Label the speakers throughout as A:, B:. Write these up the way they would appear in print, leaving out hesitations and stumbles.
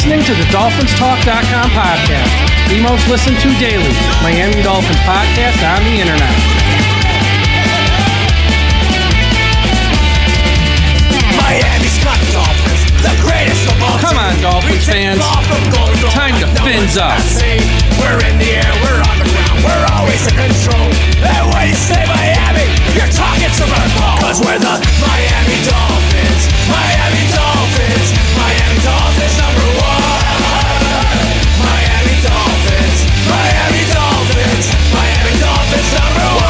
A: listening to the DolphinsTalk.com podcast, the most listened to daily Miami Dolphins podcast on the internet.
B: Miami's got Dolphins, the greatest of all.
A: Come on, Dolphins fans. Time to fins up.
B: We're in the air, we're on the ground, we're always in control. And when you say Miami, you're talking Super Bowl. Cause we're the Miami Dolphins, Miami Dolphins, Miami Dolphins number one. Miami Dolphins, Miami Dolphins, Miami Dolphins number one.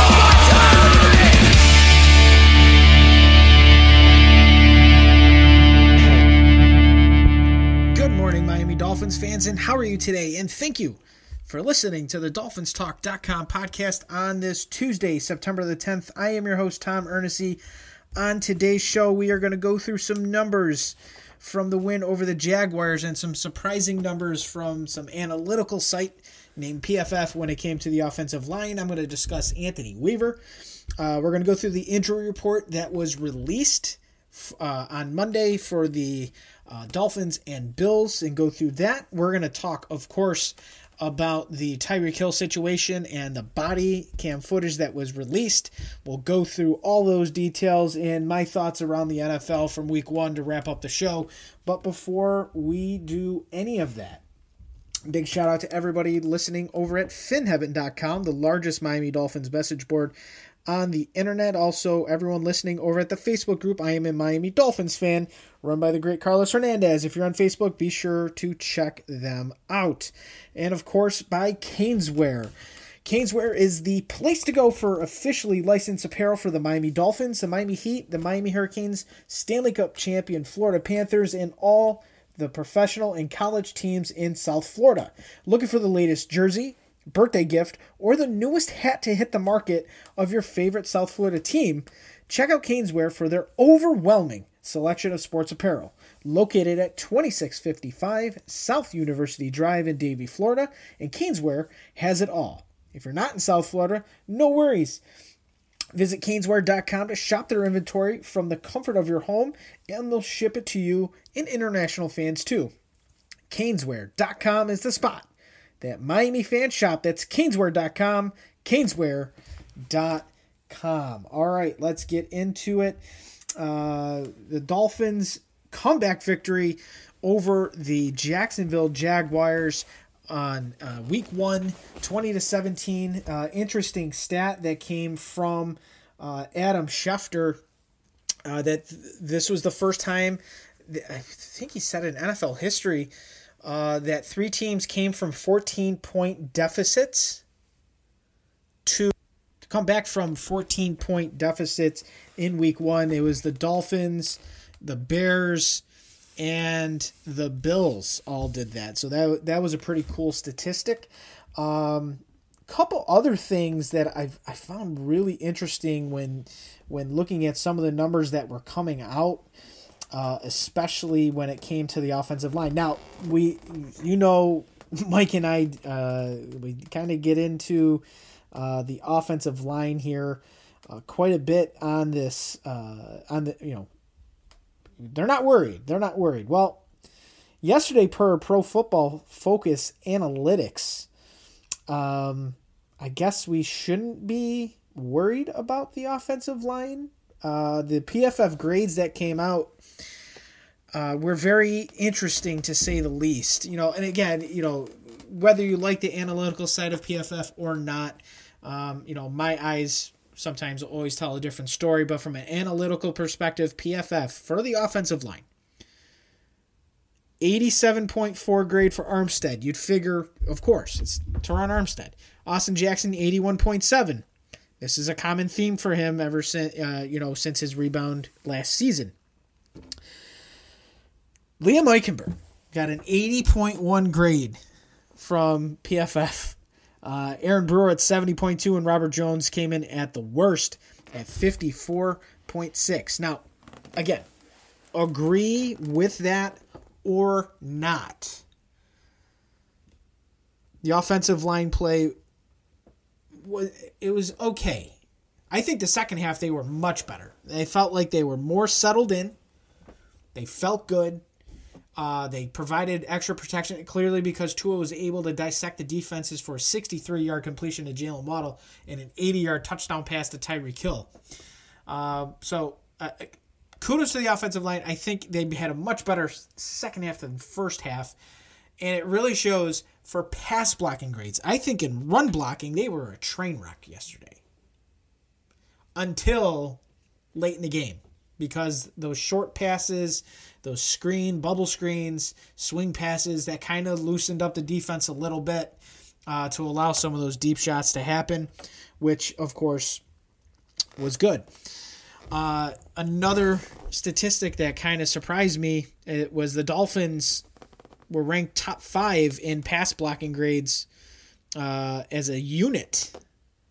C: Good morning, Miami Dolphins fans, and how are you today? And thank you for listening to the DolphinsTalk.com podcast on this Tuesday, September the 10th. I am your host, Tom Ernessy. On today's show, we are going to go through some numbers from the win over the Jaguars and some surprising numbers from some analytical site named PFF when it came to the offensive line. I'm going to discuss Anthony Weaver. We're going to go through the injury report that was released on Monday for the Dolphins and Bills and go through that. We're going to talk, of course, about the Tyreek Hill situation and the body cam footage that was released. We'll go through all those details and my thoughts around the NFL from week one to wrap up the show. But before we do any of that, big shout out to everybody listening over at finheaven.com, the largest Miami Dolphins message board on the internet. Also, everyone listening over at the Facebook group, I Am a Miami Dolphins Fan, run by the great Carlos Hernandez. If you're on Facebook, be sure to check them out. And of course, by Caneswear. Caneswear is the place to go for officially licensed apparel for the Miami Dolphins, the Miami Heat, the Miami Hurricanes, Stanley Cup champion Florida Panthers, and all the professional and college teams in South Florida. Looking for the latest jersey, birthday gift, or the newest hat to hit the market of your favorite South Florida team, check out Caneswear for their overwhelming selection of sports apparel. Located at 2655 South University Drive in Davie, Florida, and Caneswear has it all. If you're not in South Florida, no worries. Visit Caneswear.com to shop their inventory from the comfort of your home, and they'll ship it to you and international fans too. Caneswear.com is the spot. That Miami fan shop. That's Caneswear.com, Caneswear.com. All right, let's get into it. The Dolphins' comeback victory over the Jacksonville Jaguars on week 1, 20-17. Interesting stat that came from Adam Schefter that this was the first time, I think he said in NFL history, that 3 teams came from 14-point deficits to come back from 14-point deficits in week 1. It was the Dolphins, the Bears, and the Bills all did that. So that was a pretty cool statistic. Couple other things that I found really interesting when looking at some of the numbers that were coming out. Especially when it came to the offensive line. Now, Mike and I, we kind of get into the offensive line here quite a bit on this. They're not worried. They're not worried. Well, yesterday per Pro Football Focus Analytics, I guess we shouldn't be worried about the offensive line. The PFF grades that came out were very interesting to say the least. And again, whether you like the analytical side of PFF or not, my eyes sometimes always tell a different story. But from an analytical perspective, PFF for the offensive line, 87.4 grade for Armstead. You'd figure, of course, it's Teron Armstead. Austin Jackson, 81.7. This is a common theme for him ever since, since his rebound last season. Liam Eichenberg got an 80.1 grade from PFF. Aaron Brewer at 70.2, and Robert Jones came in at the worst at 54.6. Now, again, agree with that or not. The offensive line play, it was okay. I think the second half they were much better. They felt like they were more settled in. They felt good. They provided extra protection, clearly because Tua was able to dissect the defenses for a 63-yard completion to Jaylen Waddle and an 80-yard touchdown pass to Tyreek Hill. So kudos to the offensive line. I think they had a much better second half than first half, and it really shows for pass blocking grades. I think in run blocking, they were a train wreck yesterday until late in the game, because those short passes, those bubble screens, swing passes, that kind of loosened up the defense a little bit to allow some of those deep shots to happen, which, of course, was good. Another statistic that kind of surprised me, it was the Dolphins were ranked top 5 in pass blocking grades as a unit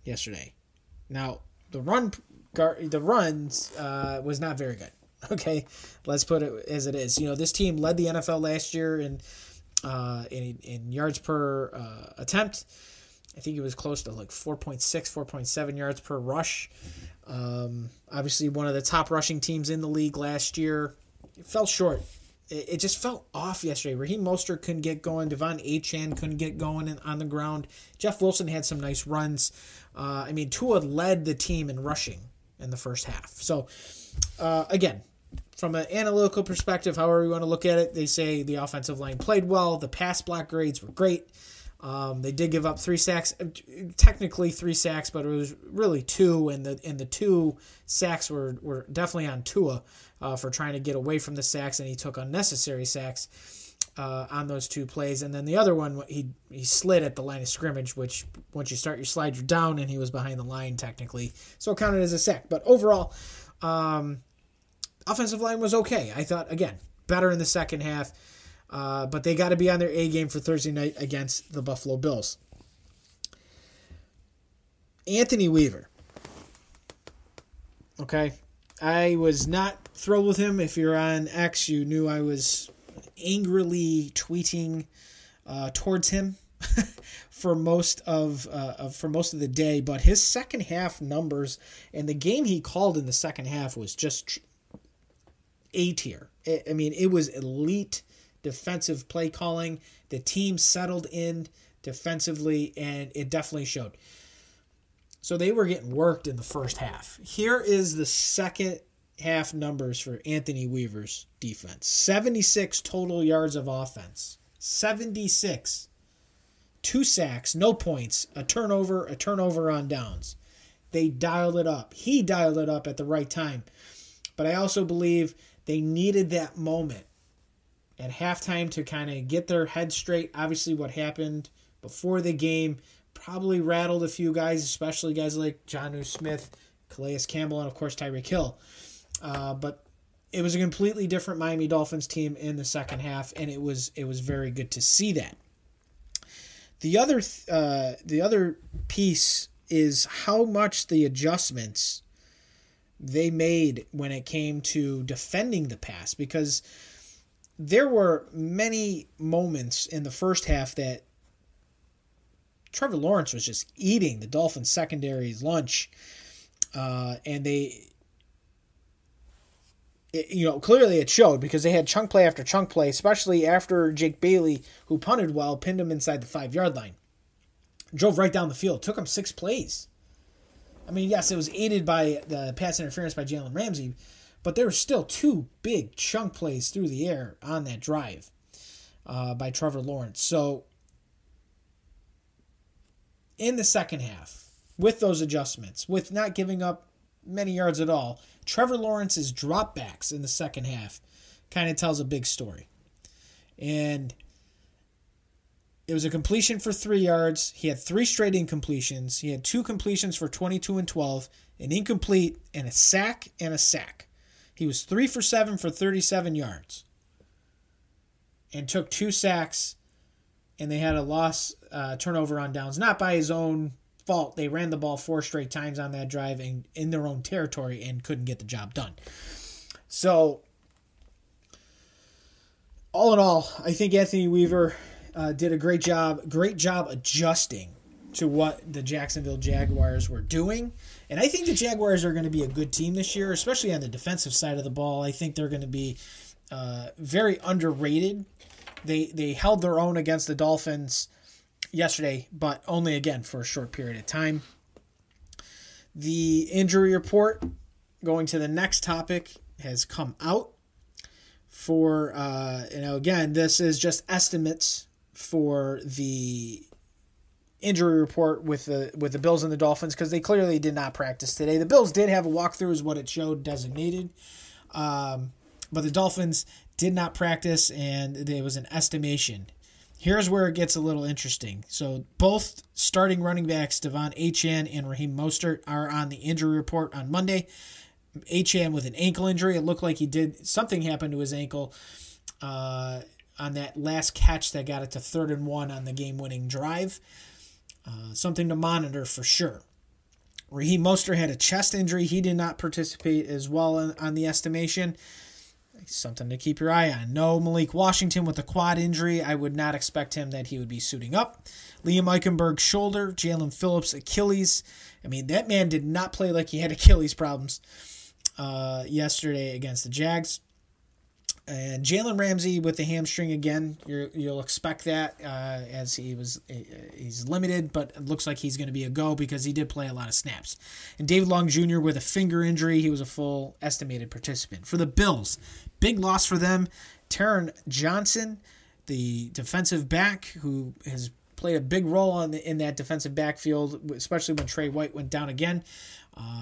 C: yesterday. Now, the runs was not very good. Okay, let's put it as it is. This team led the NFL last year in yards per attempt. I think it was close to like 4.6, 4.7 yards per rush. Obviously, one of the top rushing teams in the league last year. It fell short. It just felt off yesterday. Raheem Mostert couldn't get going. Devon Achane couldn't get going on the ground. Jeff Wilson had some nice runs. Tua led the team in rushing in the first half. So, again, from an analytical perspective, however you want to look at it, they say the offensive line played well. The pass block grades were great. They did give up 3 sacks, technically 3 sacks, but it was really 2, and the 2 sacks were definitely on Tua for trying to get away from the sacks, and he took unnecessary sacks on those 2 plays. And then the other one, he slid at the line of scrimmage, which once you start your slide, you're down, and he was behind the line technically, so it counted as a sack. But overall, offensive line was okay. I thought, again, better in the second half. But they got to be on their A game for Thursday night against the Buffalo Bills. Anthony Weaver. Okay. I was not thrilled with him. If you're on X, you knew I was angrily tweeting towards him for most of the day. But his second half numbers and the game he called in the second half was just A tier. It was elite defensive play calling. The team settled in defensively, and it definitely showed. So they were getting worked in the first half. Here is the second half numbers for Anthony Weaver's defense. 76 total yards of offense. 76. 2 sacks, no points, a turnover on downs. They dialed it up. He dialed it up at the right time. But I also believe they needed that moment at halftime to kind of get their head straight. Obviously, what happened before the game probably rattled a few guys, especially guys like Jonnu Smith, Calais Campbell, and, of course, Tyreek Hill. But it was a completely different Miami Dolphins team in the second half, and it was very good to see that. The other piece is how much the adjustments they made when it came to defending the pass, because there were many moments in the first half that Trevor Lawrence was just eating the Dolphins secondary's lunch, and clearly it showed, because they had chunk play after chunk play, especially after Jake Bailey, who punted well, pinned him inside the 5-yard line. Drove right down the field. Took him 6 plays. Yes, it was aided by the pass interference by Jalen Ramsey, but there were still 2 big chunk plays through the air on that drive by Trevor Lawrence. So in the second half, with those adjustments, with not giving up many yards at all, Trevor Lawrence's dropbacks in the second half kind of tells a big story. And it was a completion for 3 yards. He had 3 straight incompletions. He had 2 completions for 22 and 12, an incomplete, and a sack and a sack. He was 3 for 7 for 37 yards and took 2 sacks, and they had a loss turnover on downs. Not by his own fault. They ran the ball 4 straight times on that drive and in their own territory and couldn't get the job done. So, all in all, I think Anthony Weaver did a great job adjusting to what the Jacksonville Jaguars were doing. And I think the Jaguars are going to be a good team this year, especially on the defensive side of the ball. I think they're going to be very underrated. They held their own against the Dolphins yesterday, but only, again, for a short period of time. The injury report, going to the next topic, has come out. For, again, this is just estimates for the injury report with the Bills and the Dolphins, because they clearly did not practice today. The Bills did have a walkthrough, is what it showed designated. But the Dolphins did not practice, and there was an estimation. Here's where it gets a little interesting. So both starting running backs, Devon Achane and Raheem Mostert, are on the injury report on Monday. Achane with an ankle injury. It looked like something happened to his ankle on that last catch that got it to 3rd and 1 on the game-winning drive. Something to monitor for sure. Raheem Mostert had a chest injury. He did not participate as well on the estimation. Something to keep your eye on. No Malik Washington with a quad injury. I would not expect him that he would be suiting up. Liam Eichenberg shoulder. Jalen Phillips Achilles. I mean, that man did not play like he had Achilles problems yesterday against the Jags. And Jalen Ramsey with the hamstring again. You'll expect that as he's limited, but it looks like he's going to be a go because he did play a lot of snaps. And David Long Jr. with a finger injury. He was a full estimated participant. For the Bills, big loss for them. Taron Johnson, the defensive back who has played a big role in that defensive backfield, especially when Trey White went down again.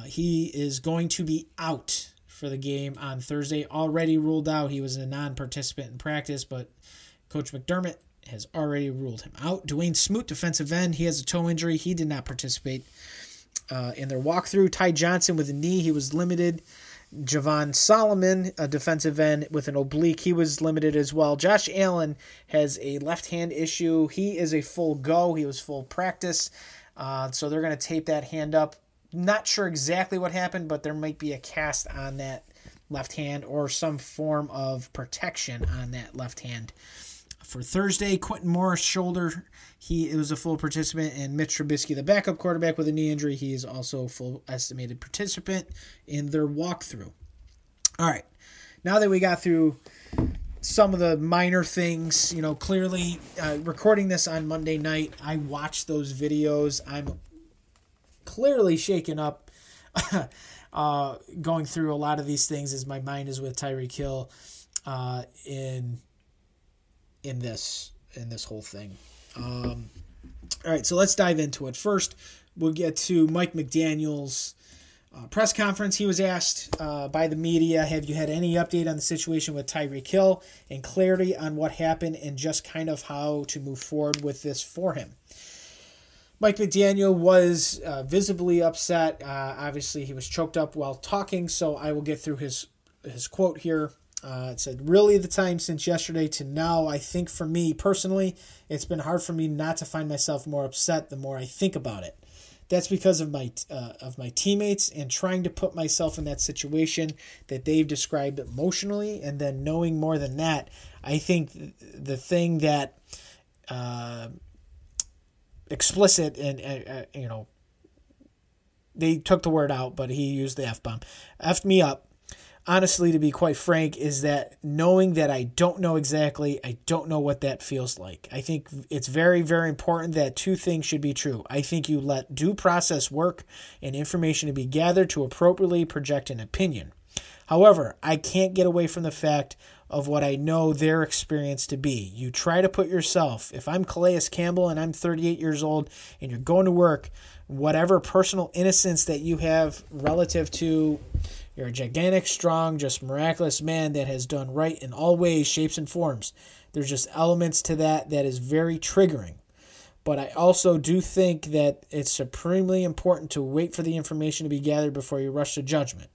C: He is going to be out for the game on Thursday. Already ruled out. He was a non-participant in practice, but Coach McDermott has already ruled him out. Dwayne Smoot, defensive end, he has a toe injury. He did not participate in their walkthrough. Ty Johnson with a knee, he was limited. Javon Solomon, a defensive end with an oblique, he was limited as well. Josh Allen has a left-hand issue. He is a full go. He was full practice. So they're going to tape that hand up. Not sure exactly what happened, but there might be a cast on that left hand or some form of protection on that left hand. For Thursday, Quentin Morris shoulder, he was a full participant, and Mitch Trubisky, the backup quarterback with a knee injury, he is also a full estimated participant in their walkthrough. All right, now that we got through some of the minor things, clearly recording this on Monday night, I watched those videos. I'm clearly shaken up going through a lot of these things as my mind is with Tyreek Hill in this whole thing. All right, so let's dive into it. First, we'll get to Mike McDaniel's press conference. He was asked by the media, have you had any update on the situation with Tyreek Hill and clarity on what happened and just kind of how to move forward with this for him? Mike McDaniel was visibly upset. Obviously, he was choked up while talking, so I will get through his quote here. It said, really the time since yesterday to now, I think for me personally, it's been hard for me not to find myself more upset the more I think about it. That's because of my teammates and trying to put myself in that situation that they've described emotionally, and then knowing more than that, I think the thing that explicit and they took the word out, but he used the F-bomb. F'd me up. Honestly, to be quite frank, is that knowing that I don't know exactly, I don't know what that feels like. I think it's very, very important that two things should be true. I think you let due process work and information to be gathered to appropriately project an opinion. However, I can't get away from the fact of what I know their experience to be. You try to put yourself, if I'm Calais Campbell and I'm 38 years old and you're going to work, whatever personal innocence that you have relative to, you're a gigantic, strong, just miraculous man that has done right in all ways, shapes, and forms. There's just elements to that is very triggering. But I also do think that it's supremely important to wait for the information to be gathered before you rush to judgment.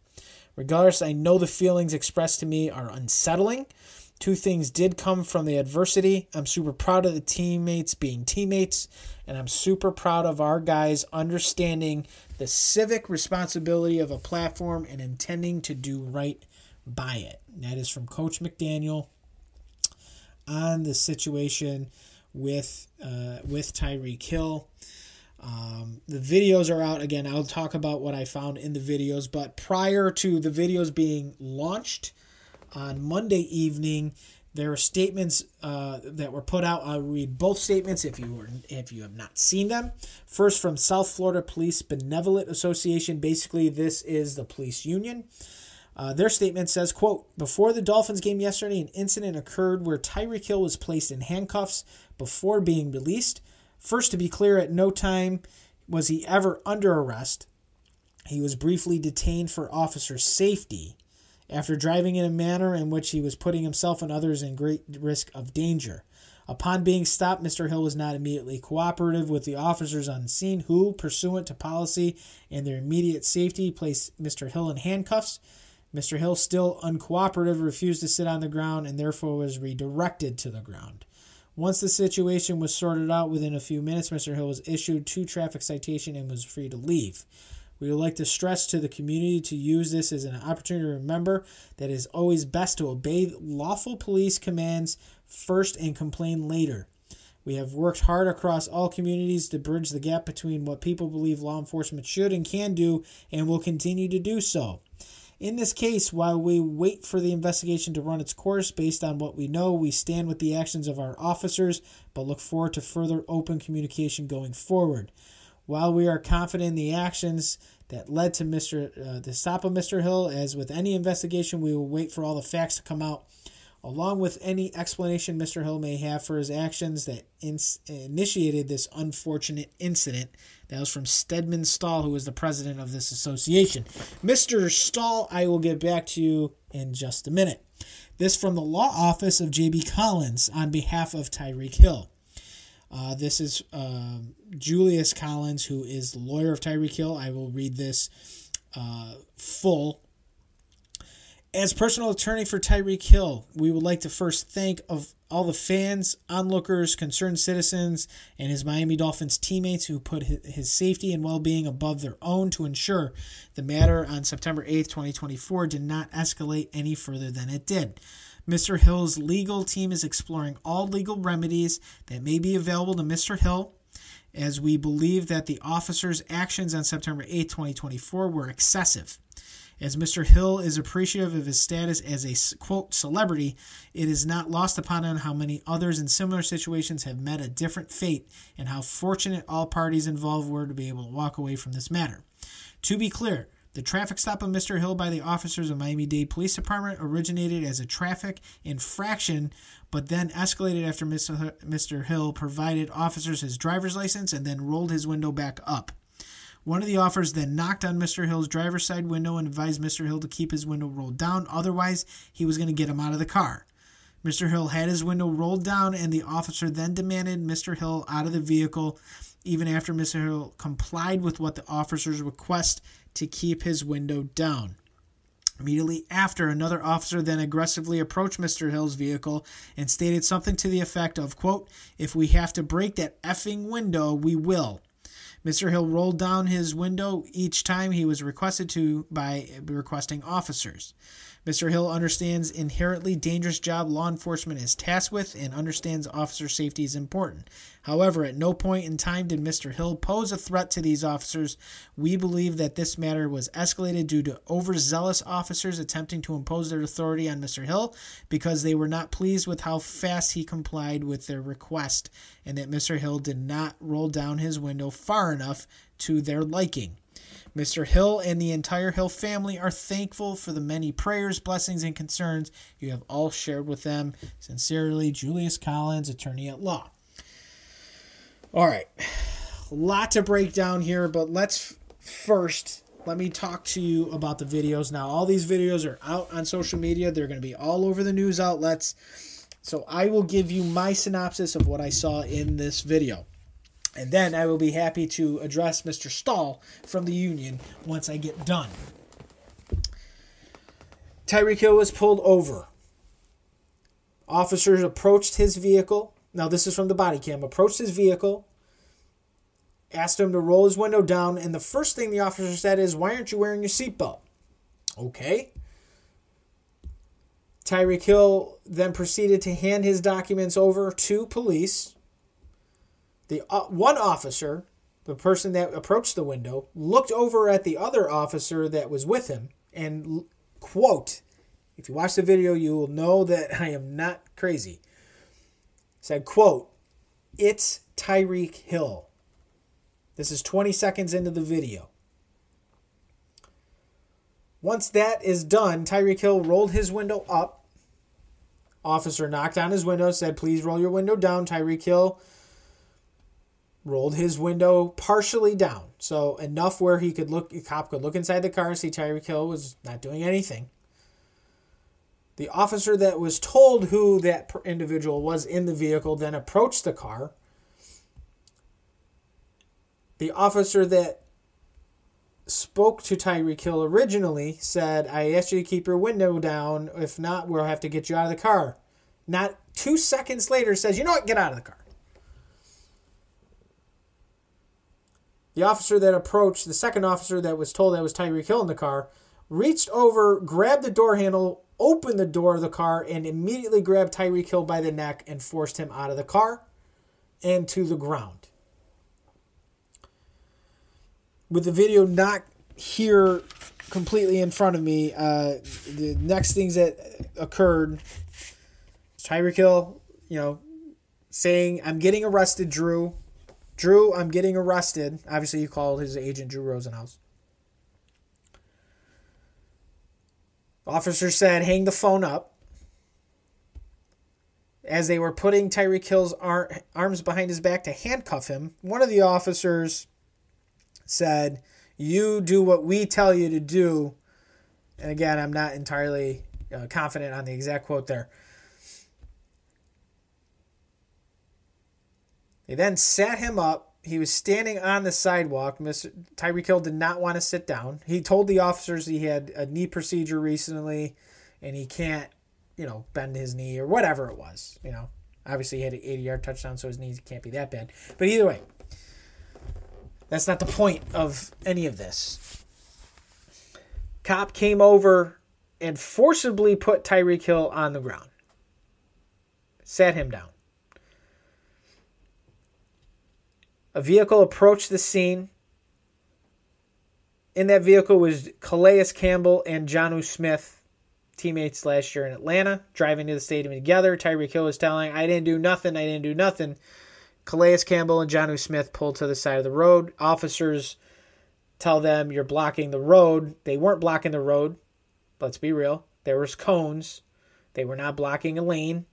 C: Regardless, I know the feelings expressed to me are unsettling. Two things did come from the adversity. I'm super proud of the teammates being teammates, and I'm super proud of our guys understanding the civic responsibility of a platform and intending to do right by it. And that is from Coach McDaniel on the situation with Tyreek Hill. The videos are out. Again, I'll talk about what I found in the videos, but prior to the videos being launched on Monday evening. There were statements that were put out. I'll read both statements if you have not seen them. First, from South Florida Police Benevolent Association. Basically, this is the police union. Their statement says, quote, before the Dolphins game yesterday, an incident occurred where Tyreek Hill was placed in handcuffs before being released. First, to be clear, at no time was he ever under arrest. He was briefly detained for officer safety after driving in a manner in which he was putting himself and others in great risk of danger. Upon being stopped, Mr. Hill was not immediately cooperative with the officers on the scene who, pursuant to policy and their immediate safety, placed Mr. Hill in handcuffs. Mr. Hill, still uncooperative, refused to sit on the ground and therefore was redirected to the ground. Once the situation was sorted out, within a few minutes, Mr. Hill was issued 2 traffic citations and was free to leave. We would like to stress to the community to use this as an opportunity to remember that it is always best to obey lawful police commands first and complain later. We have worked hard across all communities to bridge the gap between what people believe law enforcement should and can do and will continue to do so. In this case, while we wait for the investigation to run its course based on what we know, we stand with the actions of our officers, but look forward to further open communication going forward. While we are confident in the actions that led to the stop of Mr. Hill, as with any investigation, we will wait for all the facts to come out, along with any explanation Mr. Hill may have for his actions that initiated this unfortunate incident. That was from Stedman Stahl, who is the president of this association. Mr. Stahl, I will get back to you in just a minute. This from the law office of J.B. Collins on behalf of Tyreek Hill. This is Julius Collins, who is the lawyer of Tyreek Hill. I will read this full. As personal attorney for Tyreek Hill, we would like to first thank of all the fans, onlookers, concerned citizens, and his Miami Dolphins teammates who put his safety and well-being above their own to ensure the matter on September 8th, 2024 did not escalate any further than it did. Mr. Hill's legal team is exploring all legal remedies that may be available to Mr. Hill, as we believe that the officers' actions on September 8th, 2024 were excessive. As Mr. Hill is appreciative of his status as a, quote, celebrity, it is not lost upon him how many others in similar situations have met a different fate and how fortunate all parties involved were to be able to walk away from this matter. To be clear, the traffic stop of Mr. Hill by the officers of Miami-Dade Police Department originated as a traffic infraction, but then escalated after Mr. Hill provided officers his driver's license and then rolled his window back up. One of the officers then knocked on Mr. Hill's driver's side window and advised Mr. Hill to keep his window rolled down, otherwise he was going to get him out of the car. Mr. Hill had his window rolled down, and the officer then demanded Mr. Hill out of the vehicle, even after Mr. Hill complied with what the officer's request to keep his window down. Immediately after, another officer then aggressively approached Mr. Hill's vehicle and stated something to the effect of, quote, "If we have to break that effing window, we will." Mr. Hill rolled down his window each time he was requested to by requesting officers. Mr. Hill understands inherently dangerous job law enforcement is tasked with and understands officer safety is important. However, at no point in time did Mr. Hill pose a threat to these officers. We believe that this matter was escalated due to overzealous officers attempting to impose their authority on Mr. Hill because they were not pleased with how fast he complied with their request, and that Mr. Hill did not roll down his window far enough to their liking. Mr. Hill and the entire Hill family are thankful for the many prayers, blessings, and concerns you have all shared with them. Sincerely, Julius Collins, attorney at law. All right, a lot to break down here, but let me talk to you about the videos. Now, all these videos are out on social media. They're going to be all over the news outlets. So I will give you my synopsis of what I saw in this video. And then I will be happy to address Mr. Stahl from the union once I get done. Tyreek Hill was pulled over. Officers approached his vehicle. Now, this is from the body cam. Approached his vehicle, asked him to roll his window down, and the first thing the officer said is, "Why aren't you wearing your seatbelt?" Okay. Tyreek Hill then proceeded to hand his documents over to police. The one officer, the person that approached the window, looked over at the other officer that was with him and, quote, If you watch the video, you will know that I am not crazy. Said, quote, "It's Tyreek Hill." This is 20 seconds into the video. Once that is done, Tyreek Hill rolled his window up. Officer knocked on his window, said, "Please roll your window down." Tyreek Hill rolled his window partially down. So enough where the cop could look inside the car and see Tyreek Hill was not doing anything. The officer that was told who that individual was in the vehicle then approached the car. The officer that spoke to Tyreek Hill originally said, "I asked you to keep your window down. If not, we'll have to get you out of the car." Not 2 seconds later says, "You know what? Get out of the car." The officer that approached, the second officer that was told that was Tyreek Hill in the car, reached over, grabbed the door handle, opened the door of the car, and immediately grabbed Tyreek Hill by the neck and forced him out of the car and to the ground. With the video not here completely in front of me, the next things that occurred, Tyreek Hill, saying, "I'm getting arrested, Drew. Drew, I'm getting arrested." Obviously, he called his agent, Drew Rosenhaus. The officer said, "Hang the phone up." As they were putting Tyreek Hill's arms behind his back to handcuff him, one of the officers said, "You do what we tell you to do." And again, I'm not entirely confident on the exact quote there. They then sat him up. He was standing on the sidewalk. Tyreek Hill did not want to sit down. He told the officers he had a knee procedure recently and he can't, bend his knee or whatever it was. Obviously he had an 80-yard touchdown, so his knees can't be that bad. But either way, that's not the point of any of this. Cop came over and forcibly put Tyreek Hill on the ground. Sat him down. A vehicle approached the scene. In that vehicle was Calais Campbell and Jonnu Smith, teammates last year in Atlanta, driving to the stadium together. Tyreek Hill was telling, "I didn't do nothing. Calais Campbell and Jonnu Smith pulled to the side of the road. Officers tell them, "You're blocking the road." They weren't blocking the road. Let's be real. There was cones. They were not blocking a lane.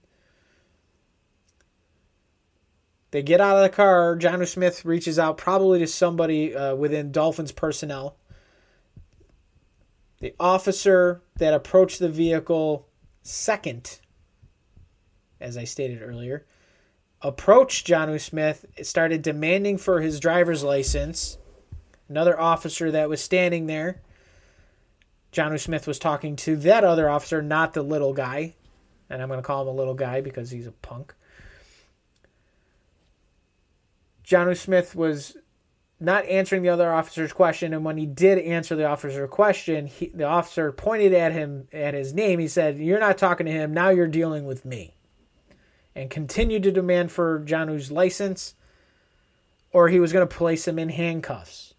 C: They get out of the car. Jonnu Smith reaches out probably to somebody within Dolphins personnel. The officer that approached the vehicle second, as I stated earlier, approached Jonnu Smith, started demanding for his driver's license. Another officer that was standing there, Jonnu Smith was talking to that other officer, not the little guy. And I'm going to call him a little guy because he's a punk. Jonnu Smith was not answering the other officer's question, and when he did answer the officer's question, the officer pointed at him, at his name. He said, "You're not talking to him, now you're dealing with me," and continued to demand for Jonnu's license, or he was going to place him in handcuffs.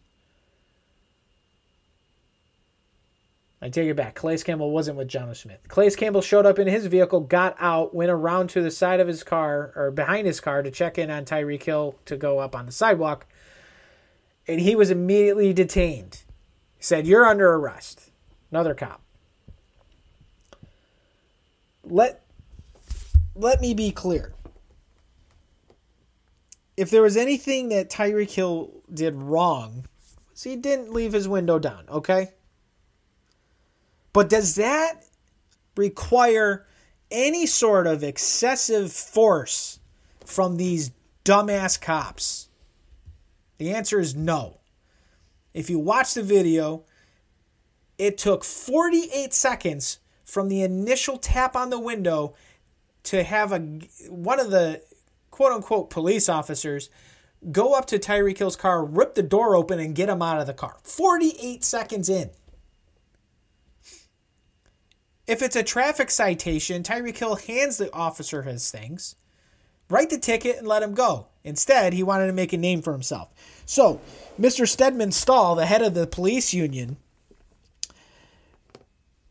C: I take it back. Calais Campbell wasn't with Jonnu Smith. Calais Campbell showed up in his vehicle, got out, went around to the side of his car, or behind his car, to check in on Tyreek Hill to go up on the sidewalk. And he was immediately detained. He said, "You're under arrest." Another cop. Let me be clear. If there was anything that Tyreek Hill did wrong, he didn't leave his window down, okay? But does that require any sort of excessive force from these dumbass cops? The answer is no. If you watch the video, it took 48 seconds from the initial tap on the window to have one of the quote-unquote police officers go up to Tyreek Hill's car, rip the door open, and get him out of the car. 48 seconds in. If it's a traffic citation, Tyreek Hill hands the officer his things, write the ticket, and let him go. Instead, he wanted to make a name for himself. So, Mr. Stedman Stahl, the head of the police union,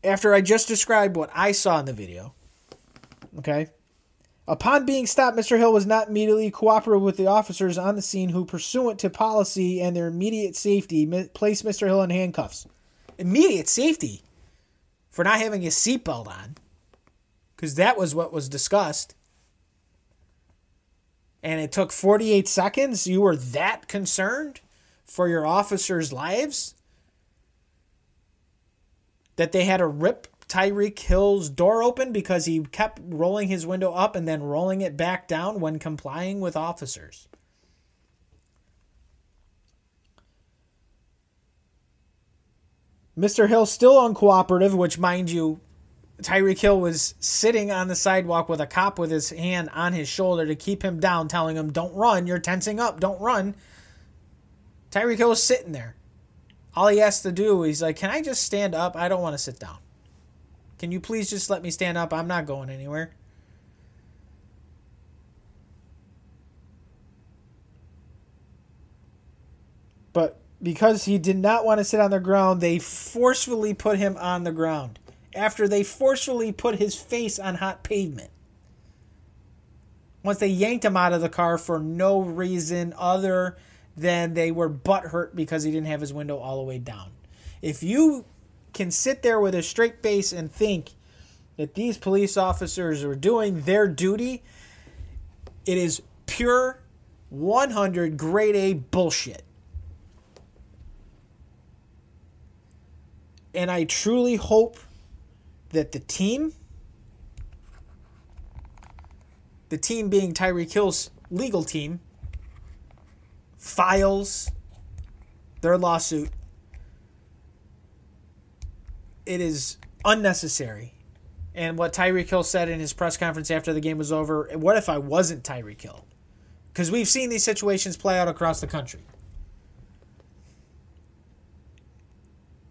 C: after I just described what I saw in the video, okay, upon being stopped, Mr. Hill was not immediately cooperative with the officers on the scene who, pursuant to policy and their immediate safety, placed Mr. Hill in handcuffs. Immediate safety? For not having his seatbelt on. Because that was what was discussed. And it took 48 seconds? You were that concerned for your officers' lives? That they had to rip Tyreek Hill's door open because he kept rolling his window up and then rolling it back down when complying with officers. Mr. Hill still uncooperative, which, mind you, Tyreek Hill was sitting on the sidewalk with a cop with his hand on his shoulder to keep him down, telling him, don't run, you're tensing up, don't run. Tyreek Hill was sitting there. All he has to do, he's like, can I just stand up? I don't want to sit down. Can you please just let me stand up? I'm not going anywhere. But because he did not want to sit on the ground, they forcefully put him on the ground. After they forcefully put his face on hot pavement. Once they yanked him out of the car for no reason other than they were butthurt because he didn't have his window all the way down. If you can sit there with a straight face and think that these police officers are doing their duty, it is pure 100 grade A bullshit. And I truly hope that the team being Tyreek Hill's legal team, files their lawsuit. It is unnecessary. And what Tyreek Hill said in his press conference after the game was over, what if I wasn't Tyreek Hill? Because we've seen these situations play out across the country.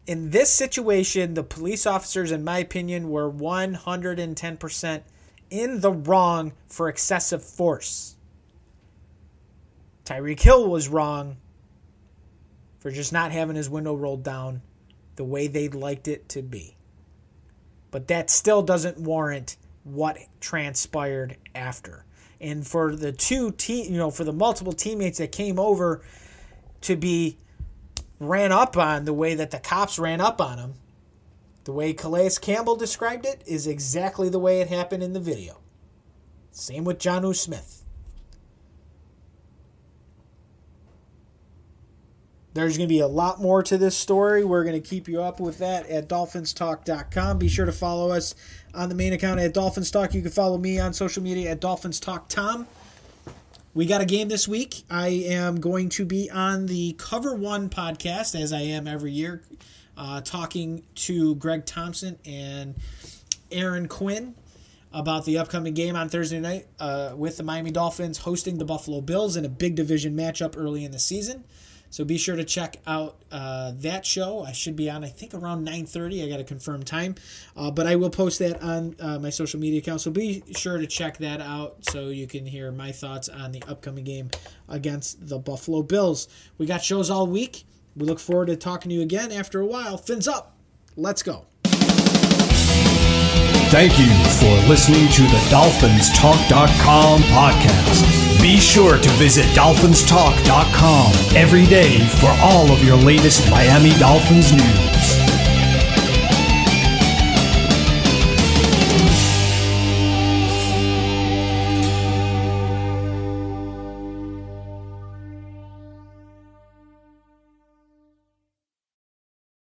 C: In this situation, the police officers, in my opinion, were 110% in the wrong for excessive force. Tyreek Hill was wrong for just not having his window rolled down the way they'd liked it to be. But that still doesn't warrant what transpired after. And for the for the multiple teammates that came over to be ran up on the way that the cops ran up on him, the way Calais Campbell described it is exactly the way it happened in the video. Same with Jonnu Smith. There's going to be a lot more to this story. We're going to keep you up with that at DolphinsTalk.com. Be sure to follow us on the main account at DolphinsTalk. You can follow me on social media at DolphinsTalkTom. We got a game this week. I am going to be on the Cover One podcast, as I am every year, talking to Greg Thompson and Aaron Quinn about the upcoming game on Thursday night with the Miami Dolphins hosting the Buffalo Bills in a big division matchup early in the season. So be sure to check out that show. I should be on, I think, around 9:30. I got to confirm time. But I will post that on my social media account. So be sure to check that out so you can hear my thoughts on the upcoming game against the Buffalo Bills. We got shows all week. We look forward to talking to you again after a while. Fins up. Let's go.
B: Thank you for listening to the DolphinsTalk.com podcast. Be sure to visit DolphinsTalk.com every day for all of your latest Miami Dolphins news.